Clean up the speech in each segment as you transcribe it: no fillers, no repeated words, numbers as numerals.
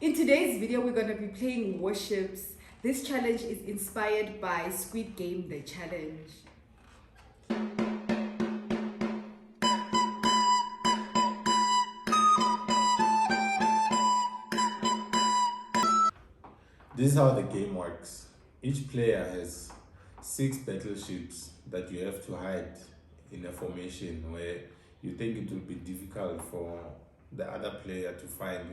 In today's video, we're going to be playing Warships. This challenge is inspired by Squid Game, the challenge. This is how the game works. Each player has 6 battleships that you have to hide in a formation where you think it will be difficult for the other player to find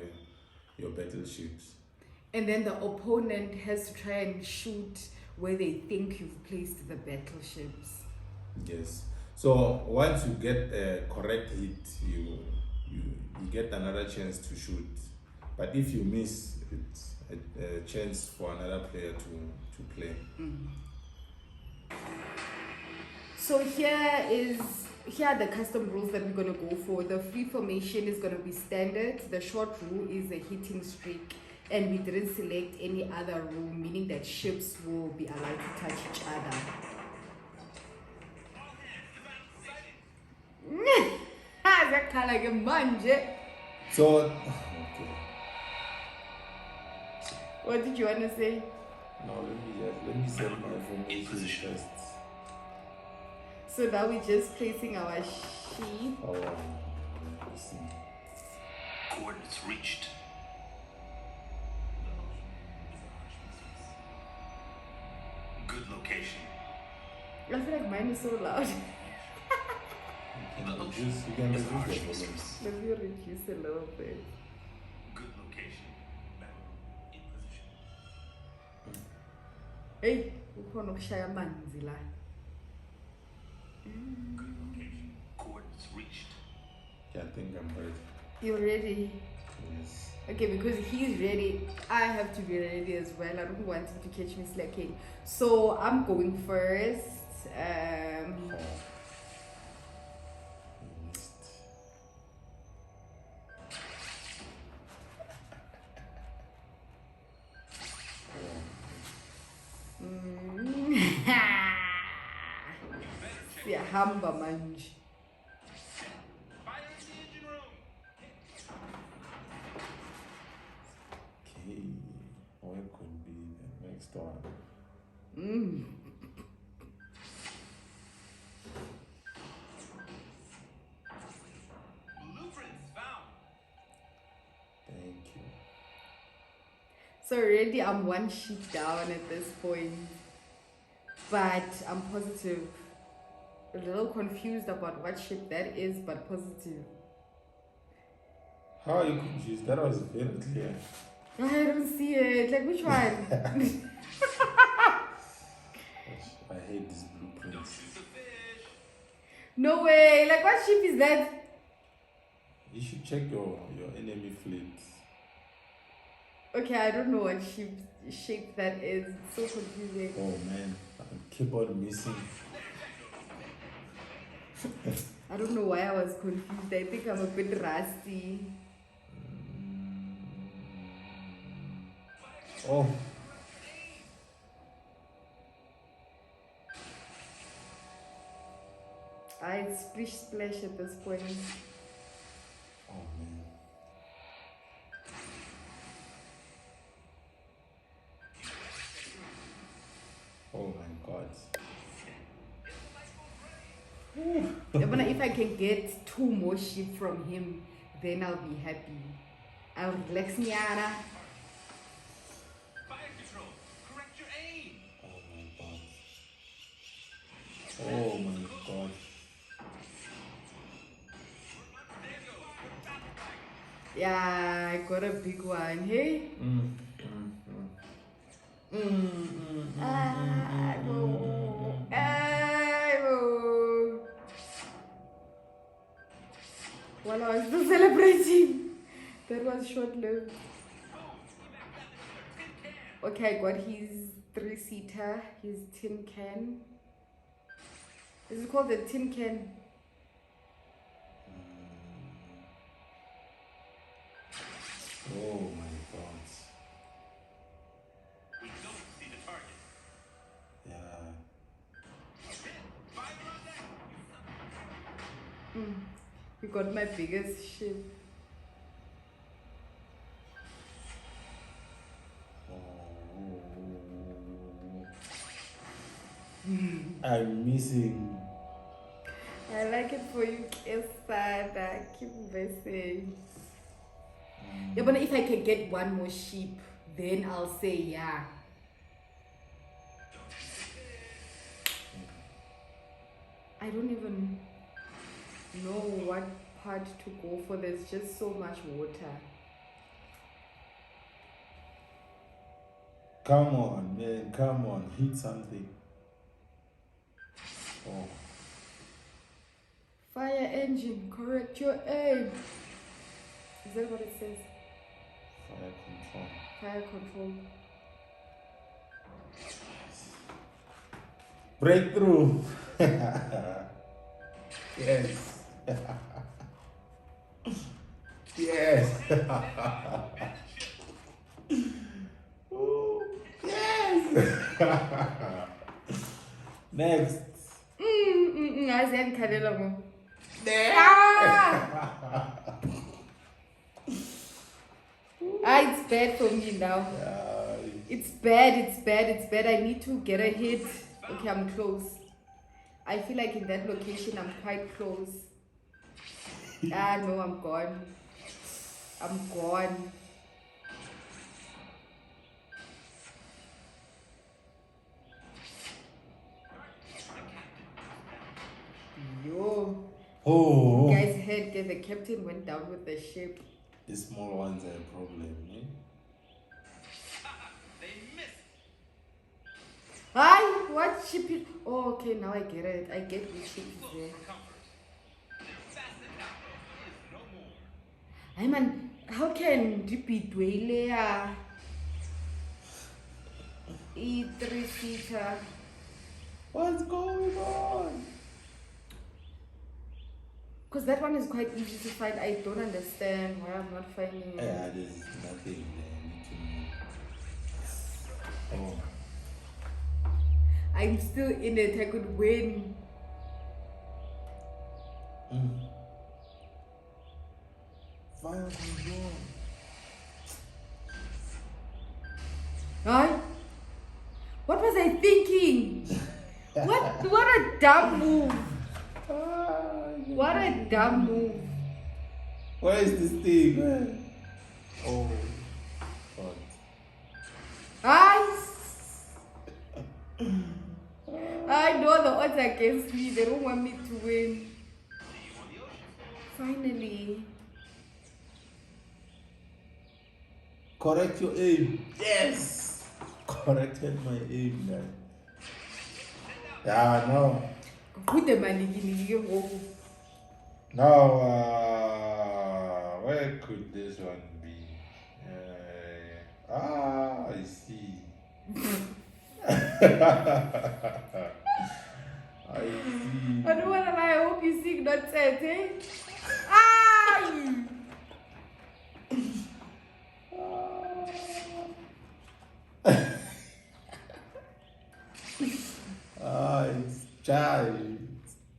your battleships. And then the opponent has to try and shoot where they think you've placed the battleships. Yes. So once you get a correct hit, you get another chance to shoot. But if you miss, it's a chance for another player to play. So here are the custom rules that we're going to go for. The free formation is going to be standard. The short rule is a hitting streak. And we didn't select any other rule, meaning that ships will be allowed to touch each other. So, okay. What did you want to say? No, let me set my formation first. So now we're just placing our sheep. Oh, let's see. Coordinates reached. Good location. I feel like mine is so loud. You can reduce the volume. Let me reduce a little bit. Good location. In position. Hey, ukhona ukushaya amanzi la. Good location. Coordinates reached. Yeah, I think I'm ready. You ready? Yes. Okay, because he's ready, I have to be ready as well. I don't want him to catch me slacking. So I'm going first. Siyahamba manje. Okay, what could be the next one? Blueprints found. Thank you. So already I'm one sheep down at this point. But I'm positive. A little confused about what ship that is, but positive. How are you confused? That was very clear. I don't see it. Like, which one? I hate these blueprints. No way. Like, what ship is that? You should check your enemy fleet. Okay, I don't know what shape that is. It's so confusing. Oh man, I keep on missing. I don't know why I was confused. I think I'm a bit rusty. Oh. It's splish splash at this point. Oh man. Oh my god. If I can get 2 more sheep from him, then I'll be happy. I'll relax Niara. Fire control. Correct your aim. Oh my god. Oh my god. Yeah, I got a big one. Hey? While I was still celebrating, that was short-lived. Okay, I got his 3-seater, his tin can. Is it called the tin can? Oh my god. We don't see the target. Yeah. Fire on deck. You got my biggest ship. I'm missing. I like it for you, Kesada. Keep messing. Yeah, but if I can get one more sheep, then I'll say yeah. I don't even know what part to go for. There's just so much water. Come on, man. Come on. Hit something. Oh. Fire engine, correct your aim. Is that what it says? Fire control. Fire control. Breakthrough. Yes. Yes. Ooh, yes. Next. Asian Kadela mo. It's bad for me now. It's bad. I need to get a hit. Okay, I'm close. I feel like in that location I'm quite close. No, I'm gone. I'm gone. Yo. Oh. You guys heard the captain went down with the ship. The small ones are a problem, eh? They missed. Hi, what ship is... Oh, okay, now I get it. I get which ship is there. For comfort. Fasten now is no more. Hey man, how can repeat Dwelea E3-seater? What's going on? Because that one is quite easy to find. I don't understand why I'm not finding it. Yeah, there's nothing there. Oh. I'm still in it. I could win. Fire control. Huh? What was I thinking? What a dumb move. What a dumb move. Where is this thing? Oh. God. I know the odds against me. They don't want me to win. Finally. Correct your aim. Yes. Corrected my aim, man. Yeah, no. Put the money. Now, where could this one be? I see. I see. I don't want to lie. I hope you sing not set, eh? It's child.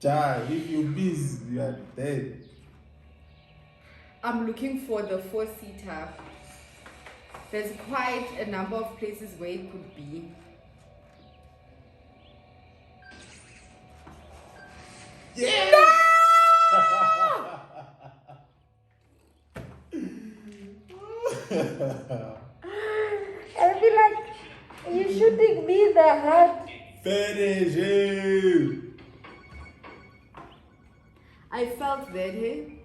Child, if you miss, you are dead. I'm looking for the 4-seater. There's quite a number of places where it could be. Yeah! I feel like you're shooting me in the heart. Finish it! I felt that, hey?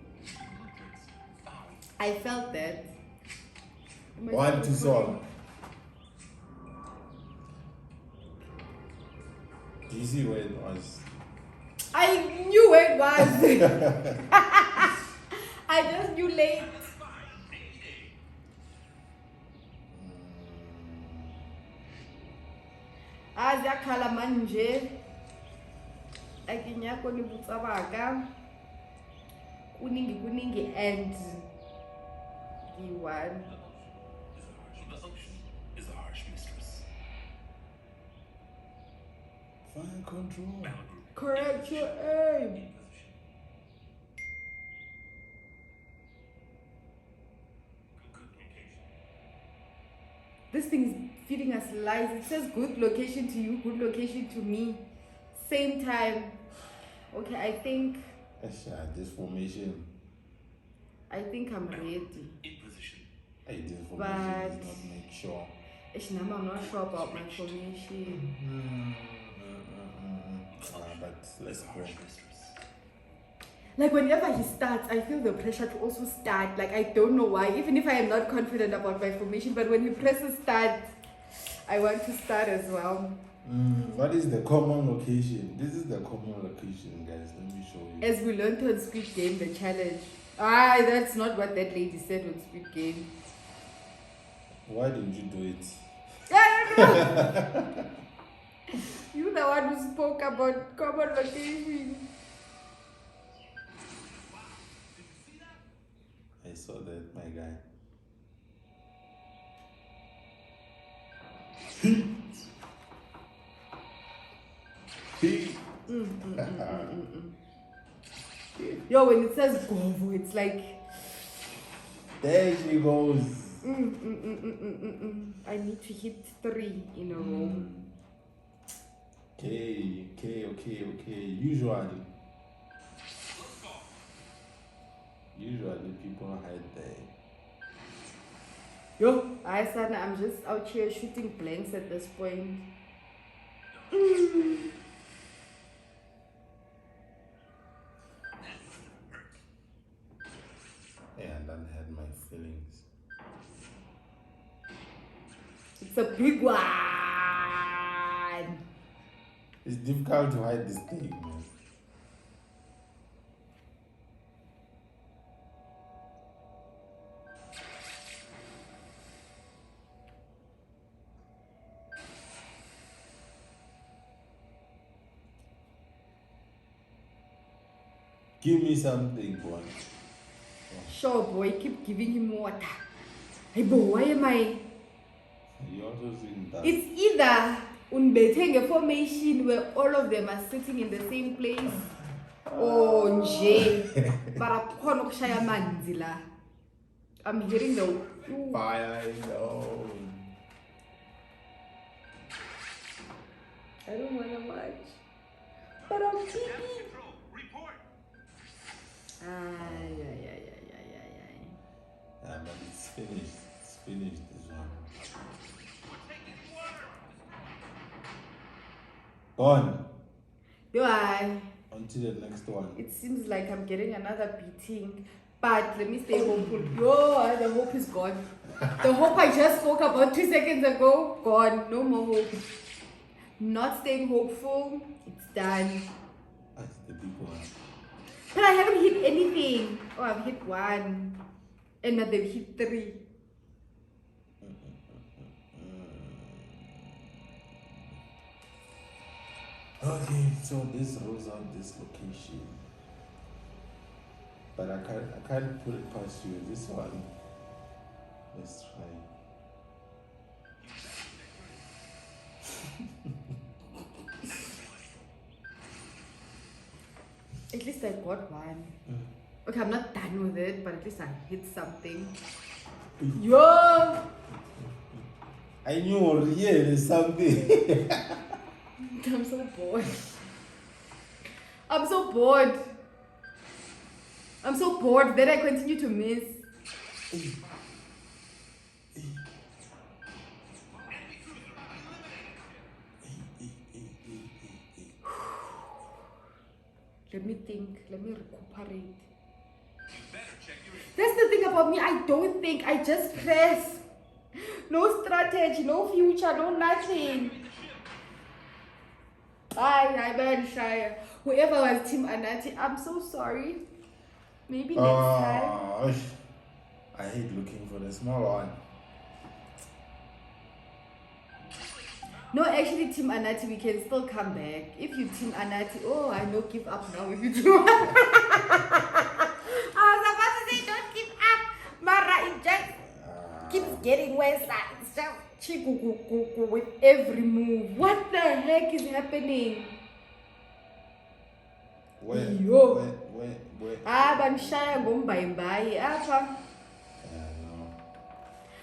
I felt that. Am I 1 to still Saul. Do you see where it was? I knew where it was. I just knew late. Azakhala manje. Akinyako ni butsabaka. Kuningi and you won. The ocean is a harsh mistress. Fire control. Battle group. Correct your aim. Position. Good location. This thing is feeding us lies. It says good location to you, good location to me. Same time. Okay, I think This formation. I'm ready. In position. Hey, this formation But does not make sure. I'm not sure about my formation. But let's go. Like whenever he starts, I feel the pressure to also start. Like I don't know why, even if I am not confident about my formation, but when he presses start, I want to start as well. What is the common location? This is the common location, guys. Let me show you. As we learned on Squid Game, the challenge. That's not what that lady said on Squid Game. Why didn't you do it? I don't know. You the one who spoke about common location. I saw that, my guy. Yo, when it says Govo, it's like There she goes. I need to hit 3 in a row. Okay. Usually people hide there. Yo, son, I'm just out here shooting blanks at this point. Yeah, and then had my feelings. It's a big one. It's difficult to hide this thing, man. Give me something, boy. Sure, boy, keep giving him water. Hey, boy, why am I? You also seen that. It's either unbetenge formation where all of them are sitting in the same place, or nje. Barakhona ukushaya amanzi la. I'm hearing the Fire, no. I don't wanna watch. But I'm cheeky. Control. Report. Ay. Yeah, but it's finished. It's finished, this one. We're taking water. Gone. Yo, On to the next one. it seems like I'm getting another beating. But let me stay hopeful. Yo, the hope is gone. The hope I just spoke about 2 seconds ago, gone. No more hope. Not staying hopeful. It's done. That's the big one. But I haven't hit anything. Oh, I've hit 1. And now they've hit 3. Okay, so this rules out this location. But I can't put it past you. This one. Let's try. At least I got 1. Okay, I'm not done with it, but at least I hit something. Yo! I knew really something. I'm so bored. I'm so bored. I'm so bored that I continue to miss. Let me think. Let me recuperate. You better check your. That's the thing about me. I don't think. I just press. No strategy, no future, no nothing. I bad shy. Whoever was Team Anathi, I'm so sorry. Maybe next time. I hate looking for the small one. No, actually, Team Anathi, we can still come back. If you Team Anathi, oh, I know, give up now if you do. I was about to say, don't give up. Mara, it just keeps getting worse. It's just chikukukuku with every move. What the heck is happening? Where? Banishaya ngombayimbayi apha. No.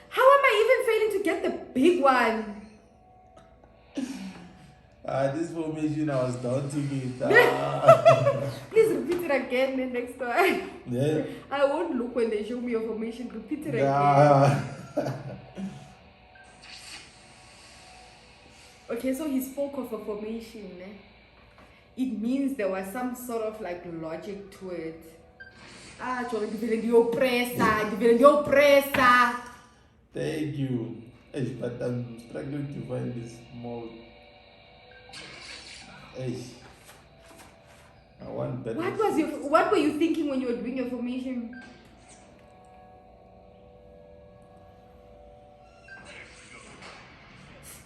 How am I even failing to get the big one? This formation, I was doubting it. Ah. Please repeat it again the next time. Yeah. I won't look when they show me your formation. Repeat it again. Yeah. Okay, so he spoke of a formation. It means there was some sort of like logic to it. Ah, Johnny, divide the oppressor. Thank you. Hey, but I'm struggling to find this mode. Hey. I want better. What were you thinking when you were doing your formation?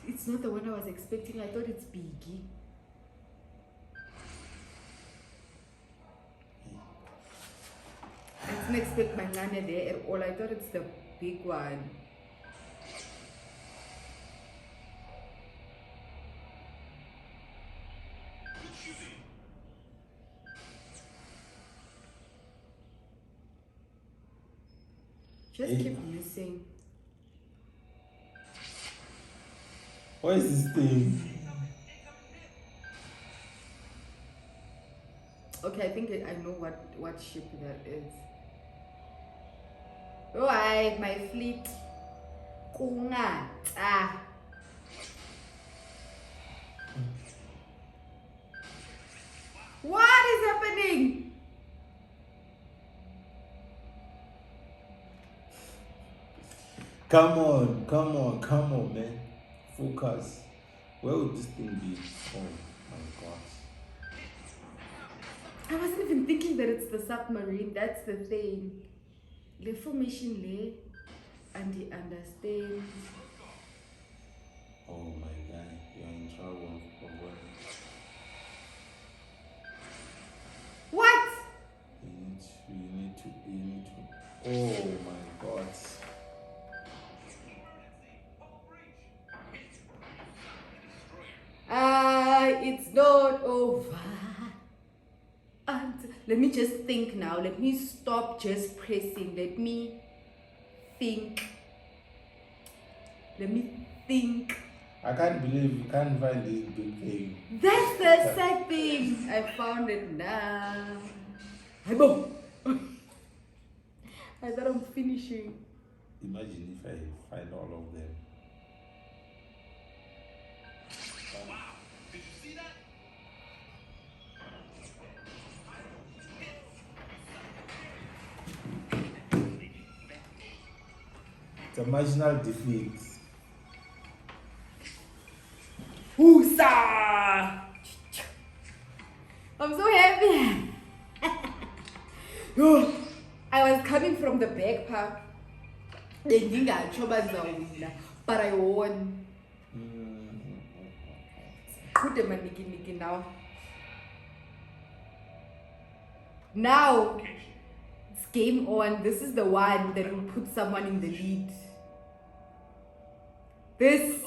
It's not the one I was expecting. I thought it's Biggie. I didn't expect my nana there at all. I thought it's the big one. Just keep missing. What is this thing? Okay, I think I know what ship that is. Alright, my fleet. Kungata. What is happening? Come on, man. Focus. Where would this thing be? Oh my gosh. I wasn't even thinking that it's the submarine. That's the thing. The formation lay and he understands. Oh my god, you're in trouble. What? You need to. Oh my god. It's not over. And let me just think now. Let me stop just pressing. Let me think. I can't believe you can't find this big thing. That's the sad thing. I found it now. Hey, boom. I thought I'm finishing. Imagine if I find all of them. Wow. Did you see that? It's a marginal defeat. Hoosa! I'm so happy. I was coming from the back path. But I won. Put them in Niki now. Now, it's game on. This is the one that will put someone in the lead. This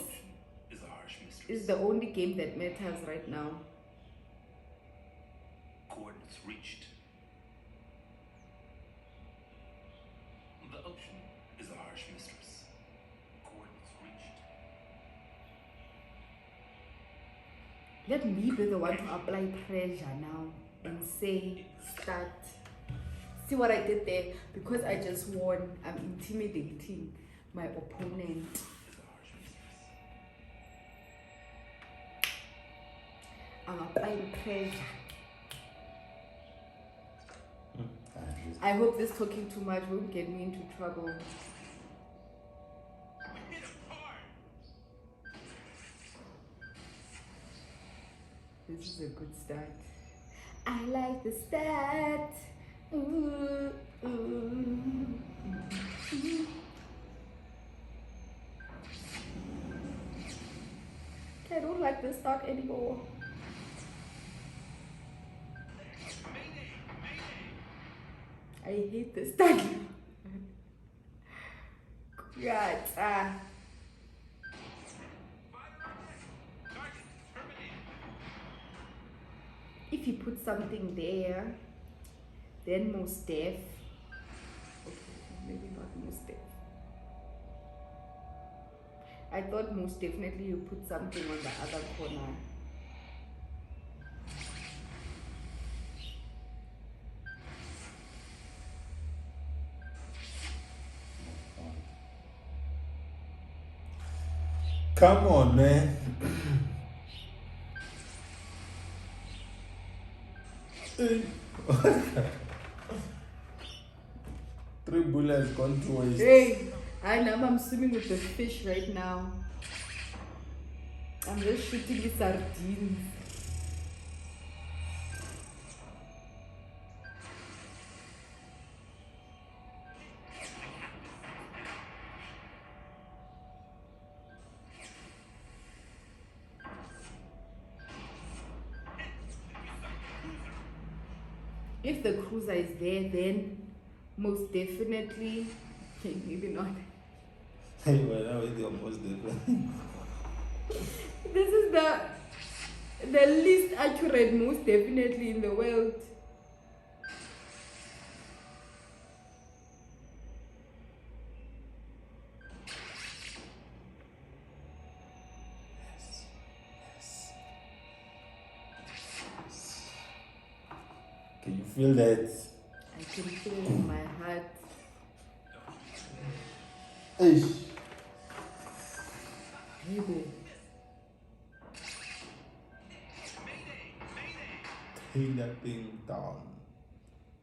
Is a harsh mistress. is the only game that matters right now. Coordinates reached. The ocean is a harsh mistress. Coordinates reached. Let me be the one to apply pressure now and say start. See what I did there? Because I just won, I'm intimidating my opponent. Is a harsh mistress. I'm applying pressure. I hope this talking too much won't get me into trouble. Hit him hard. This is a good start. I like the start. Ooh, ooh, ooh. I don't like the start anymore. Mayday. Mayday. I hate the start. God, Target terminated. if you put something there, then most deaf. Okay, maybe not most deaf. I thought most definitely you put something on the other corner. Come on, man. Hey. 3 bullets gone to waste. Hey, I'm swimming with the fish right now. I'm just shooting the sardines. If the cruiser is there, then most definitely, maybe not. Hey, well, now it's almost different. This is the least accurate, most definitely in the world. Can you feel that? I can feel it in my heart. Hey. Maybe. Take that thing down.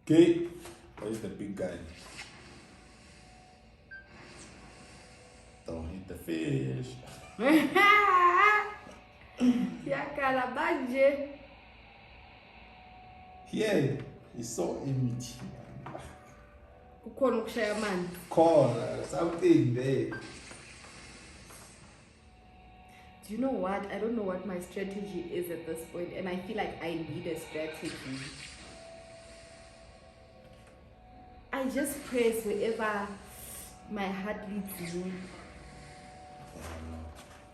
Okay. Where's the big guy? Don't hit the fish. Yakala banje. Yeah, it's so empty. Kukhona ukushaya amanzi. Call something there. Do you know what? I don't know what my strategy is at this point, and I feel like I need a strategy. I just press wherever my heart leads me.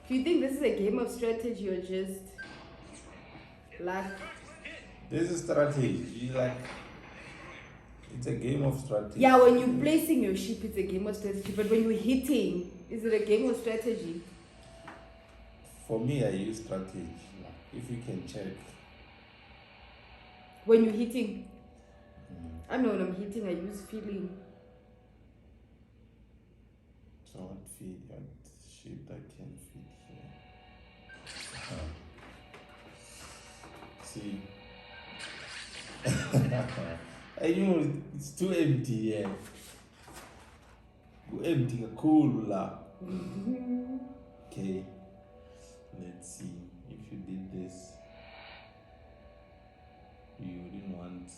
Do you think this is a game of strategy or just luck? This is strategy. Like, it's a game of strategy. Yeah, when you're placing your ship, it's a game of strategy. But when you're hitting, is it a game of strategy? For me, I use strategy. If you can check. When you're hitting, I know when I'm hitting, I use feeling. So what shape that can fit here? See. I know it's too empty here. Empty, cool la. Okay. Let's see if you did this. You wouldn't want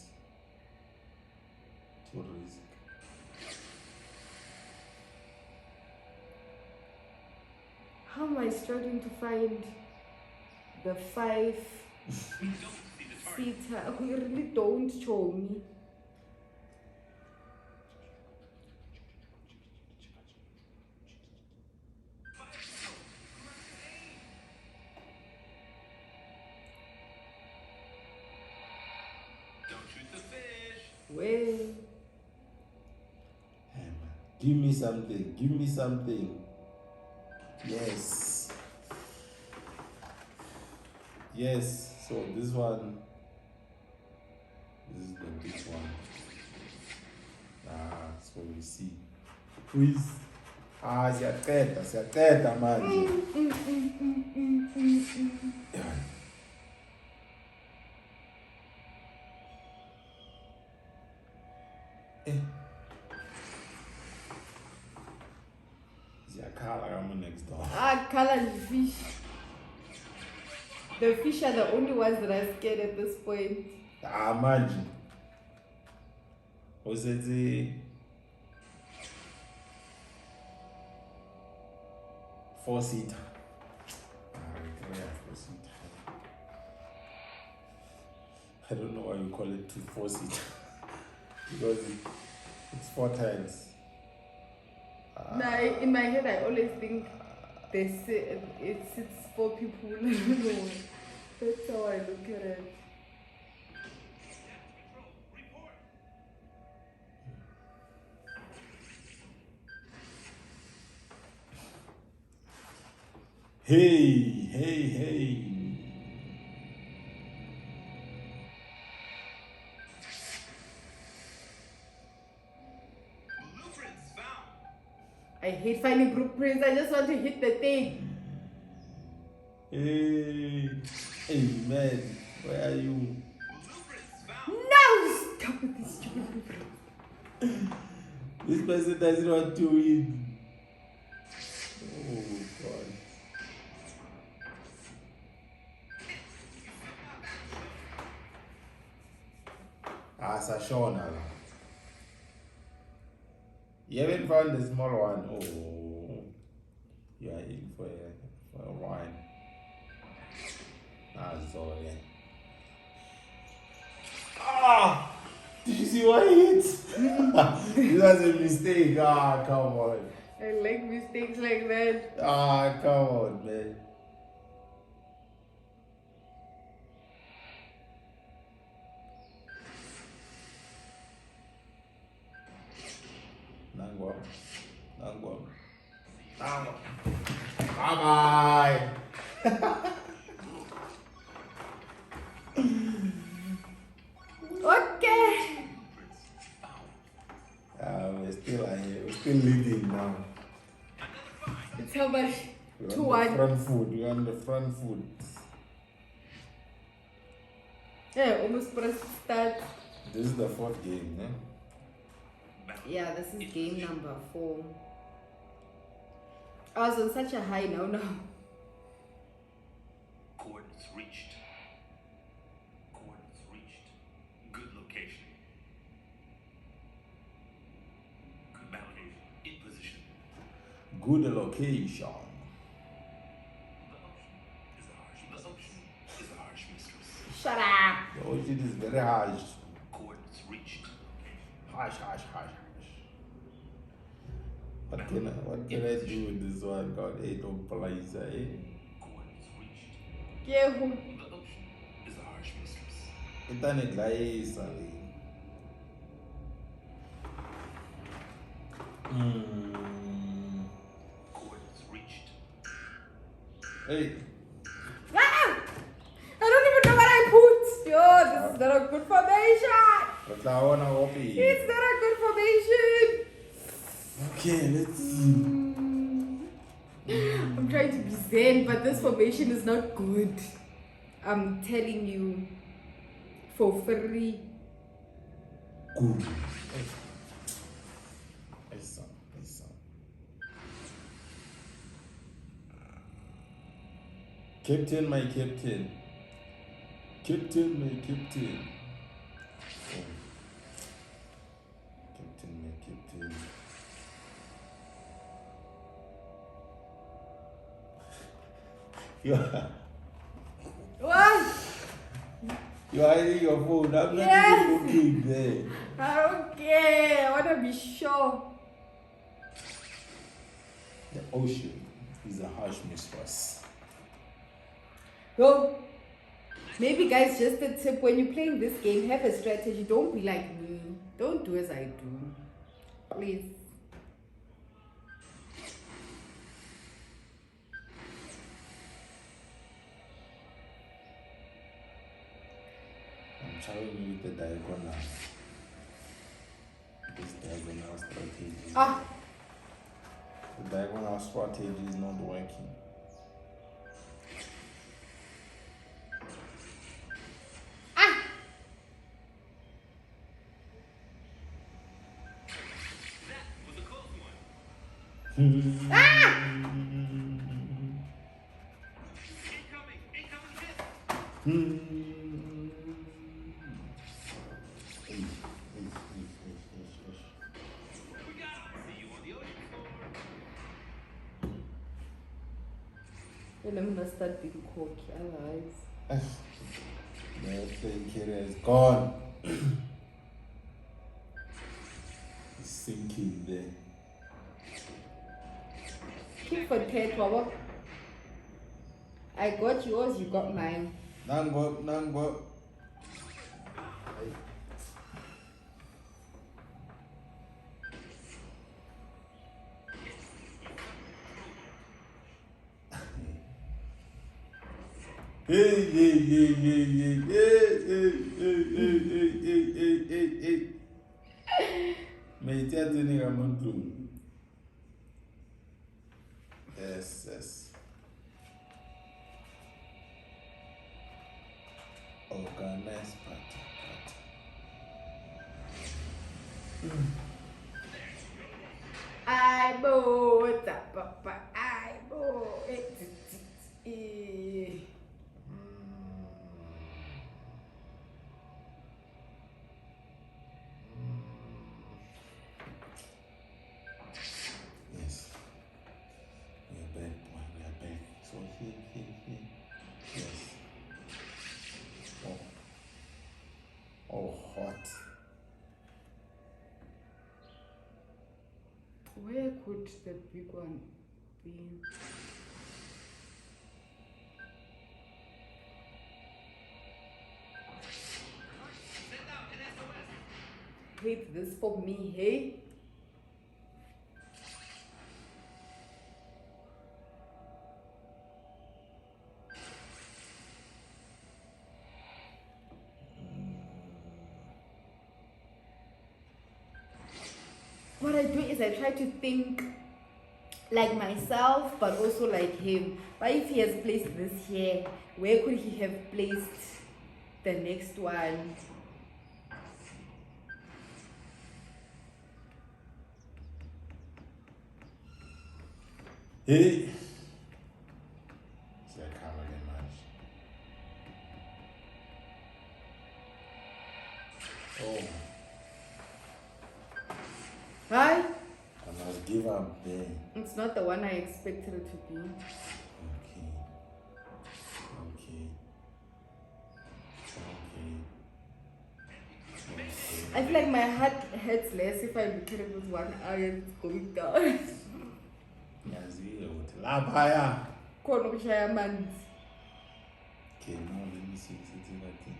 to risk. How am I struggling to find the 5-seater? You really don't show me. Don't shoot the fish. Well, Give me something. Give me something. Yes. Yes. So this one. This is the big one. So we see. Quiz. Siyaqeda manje. Ziyakhala kama next door. colored fish. The fish are the only ones that are scared at this point. Manje. Usethi 4-seater. Yeah, 4-seater. I don't know why you call it 4-seater. Because it's 4 times. Nah, in my head, I always think it's 4 people. No, that's how I look at it. Hey. Blueprints found. I hate finding blueprints. I just want to hit the thing. Hey, hey man, where are you? No! Stop with this stupid blueprint. This person doesn't want to win. Oh God. Sashona. You haven't found the small one. Oh, you are in for a wine. That's all. Yeah. Ah! Did you see what he hit? This was a mistake. Ah, come on. I like mistakes like that. Ah, come on, man. Nangwa. Bye-bye. Okay. We're still leading now. It's how much? We're on the front foot. We're on the front foot. Yeah, almost pressed start. This is the fourth game, yeah? Yeah, this is game number 4. I was on such a high now. Coordinates reached. Good location. Good navigation. In position. Good location. The ocean is a harsh mistress. Shut up. The ocean is very harsh. Coordinates reached. Harsh. What can I do with this one? God, don't place, eh? Coordinates reached. Careful. The ocean is a harsh mistress. Internet lies, Coordinates reached. Hey, Ah! I don't even know what I put. Yo, this is not a good formation. what's that one? It's not a good formation. Okay, let's see. I'm trying to be zen, but this formation is not good. I'm telling you, for free. Good. Nice. Captain, my captain. Captain, my captain. Oh. Captain, my captain. What? You're hiding your phone. I'm not Yes. even looking there. I don't care. I want to be sure. The ocean is a harsh mistress. Yo, maybe guys, just a tip, when you're playing this game, have a strategy. Don't be like me. Don't do as I do. Please. I'm trying with the diagonal. This diagonal strategy. Ah, The diagonal strategy is not working. That was a close one. Incoming hit. We got him. See you on the ocean floor. well, I'm gonna start being cocky, otherwise. The playing carrier is gone. It's sinking there. Keep for tat, Baba. I got yours, you got mine. Nango. Hey. Mate, you're doing a montu. Yes. Organize party. I bought a papa. I bought it. Yes. We are back, boy. We are back. So here. Yes. Oh, hot. Where could the big one be? Send out an SOS. Wait, this for me, hey? What I do is I try to think like myself, but also like him. But if he has placed this here, where could he have placed the next one? Hey. See, I can't really match. Oh, Right? I must give up there. It's not the one I expected it to be. Okay. I feel like my heart hurts less if I look at it with one eye and it's going down. Yazile ukuthi laphaya. Khona ukushaya amanzi. Okay, now let me see that thing.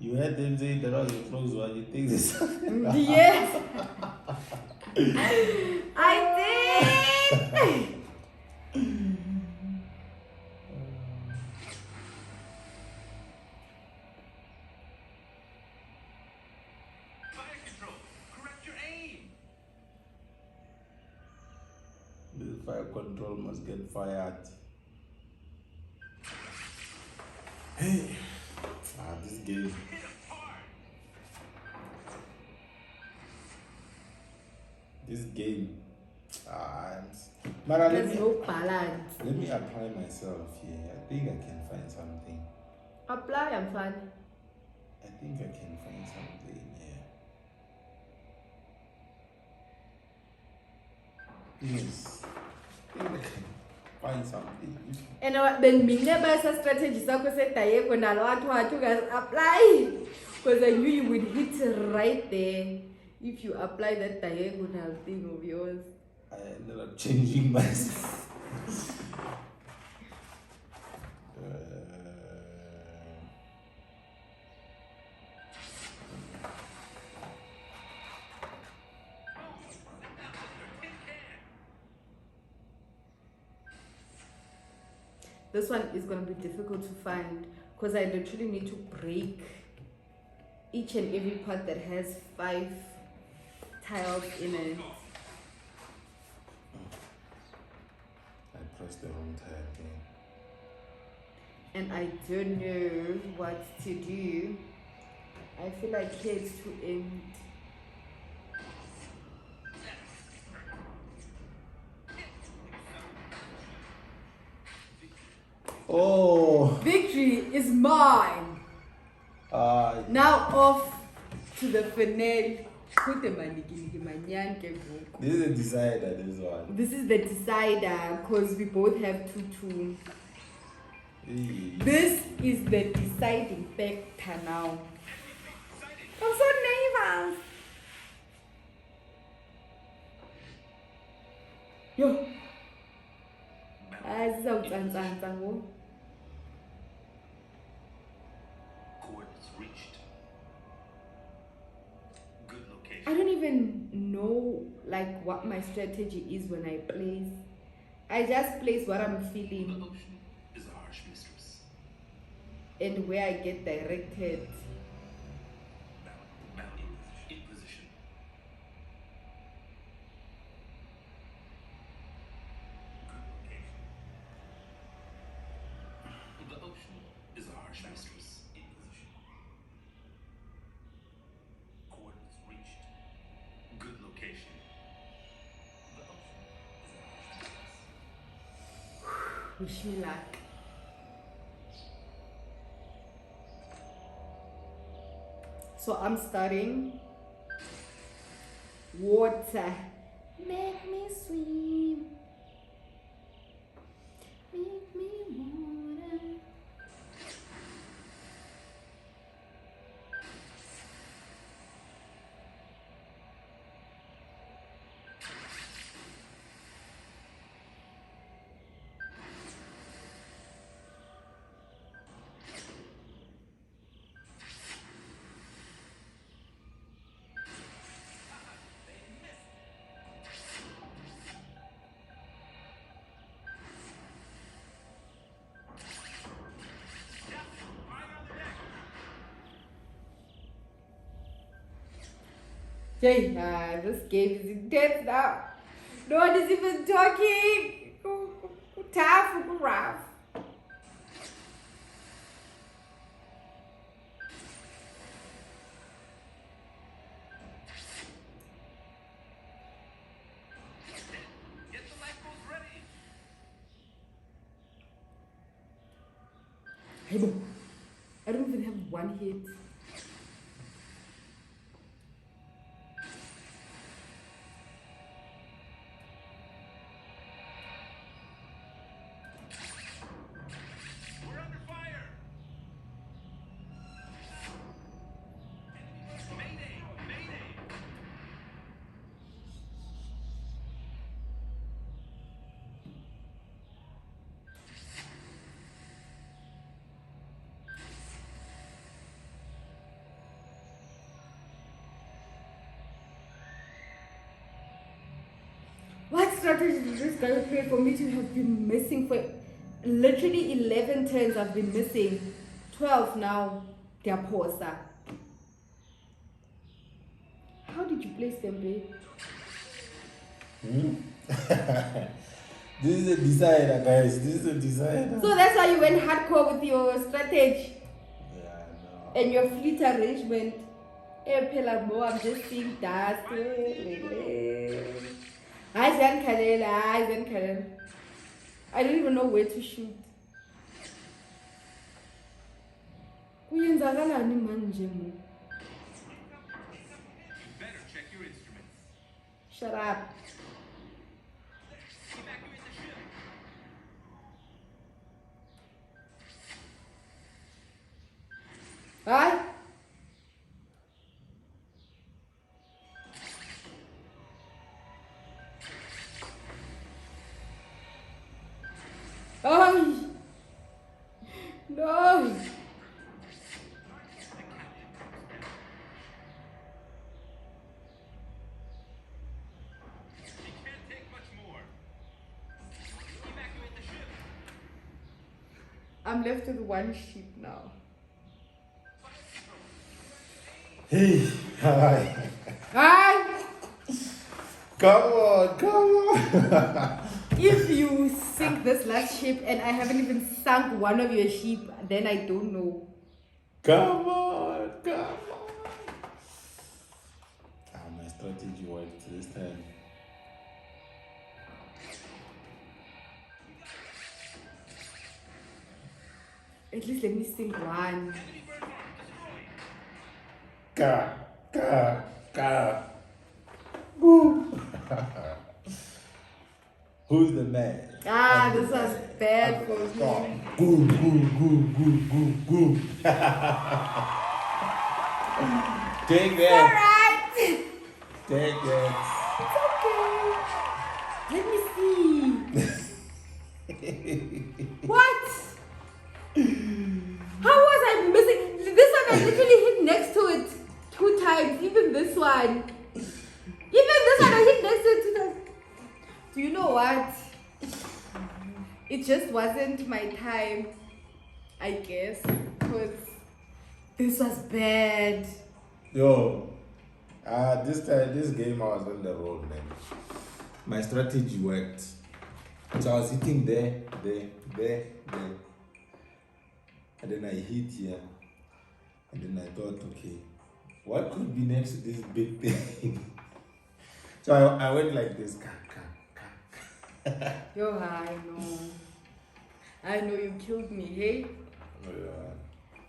You heard them say that all your clothes one, you think this. Yes! I did! Fire control. Correct your aim. This fire control must get fired. Hey, this game. Hit him hard. This game. Mara, There's no balance. let me apply myself here. I think I can find something. Apply, I'm fine. I think I can find something here. Yes. I think I can find something. And then mina a strategy sakho sedayeko nalo wathi guys apply, because I knew you would hit right there if you apply that diagonal thing of yours. I ended up changing myself. This one is going to be difficult to find because I literally need to break each and every part that has 5 tiles in it. I pressed the wrong tile again. And I don't know what to do. I feel like here it's to end. Oh! Victory is mine! Now off to the finale. This is a decider, this one. This is the decider because we both have 2-2. This is the deciding factor now. I'm so nervous. Yo. Coordinates reached. I don't even know like what my strategy is when I place. I just place what I'm The feeling ocean is a harsh mistress. and where I get directed. Bound in position. Good location. The ocean is a harsh mistress. In position. Coordinates reached. Good location. The ocean is a harsh mistress. Wish me luck. So I'm starting. Water. Make me swim. Make me water. Jay, this game is intense now. No one is even talking. Tough, rough. Get the lifeboats ready. Hey, boy. I don't even have one hit. We're under fire. Mayday! Mayday! What strategy did this guy play for me to have been missing for literally 11 turns? I've been missing 12 now. Diaposa. How did you place them, babe? This is a decider, guys. This is a decider. So that's why you went hardcore with your strategy Yeah, no. and your fleet arrangement. I'm just seeing dust. I don't even know where to shoot. Kuyenzakalani manje mo? You better check your instruments. Shut up. Evacuate the ship. Hi. Oh no. You can't take much more. Evacuate the ship. I'm left with one sheep now. Hey, hi. Hi. Come on, come on. If you sink this last ship and I haven't even sunk one of your sheep, then I don't know. Come on, come on. My strategy worked this time. At least let me sink one. Enemy bird mark destroyed. Ka. Boom. Who's the man? Ah, this was bad for me. Goo. Take that. Alright. Take that. It's okay. Let me see. What? How was I missing? This one I literally hit next to it 2 times. Even this one. know what? It just wasn't my time, I guess, because this was bad. Yo, this game I was on the road, man. My strategy worked. So I was hitting there. And then I hit here. And then I thought, okay, what could be next to this big thing? So I went like this. Yo, I know you killed me, hey?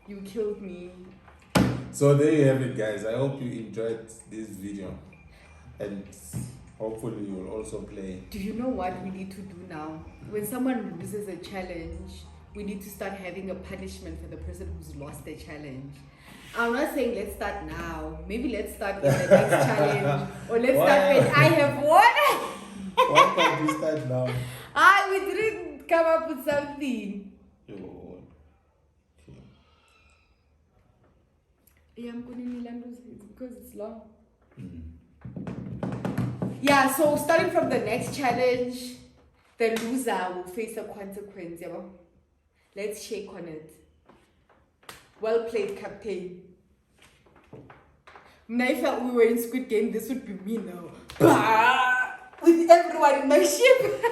You killed me. So there you have it, guys. I hope you enjoyed this video. And hopefully you will also play. Do you know what we need to do now? When someone loses a challenge, we need to start having a punishment for the person who's lost the challenge. I'm not saying let's start now. Maybe let's start with the next challenge. Or let's start when I have won. Why can't we start now? We didn't come up with something. Yo, okay. Yeah, I'm going to Milando's because it's long. Yeah, so starting from the next challenge, the loser will face a consequence. Yeah? Let's shake on it. Well played, Captain. If we were in Squid Game, this would be me now. Bah! With everyone in my ship.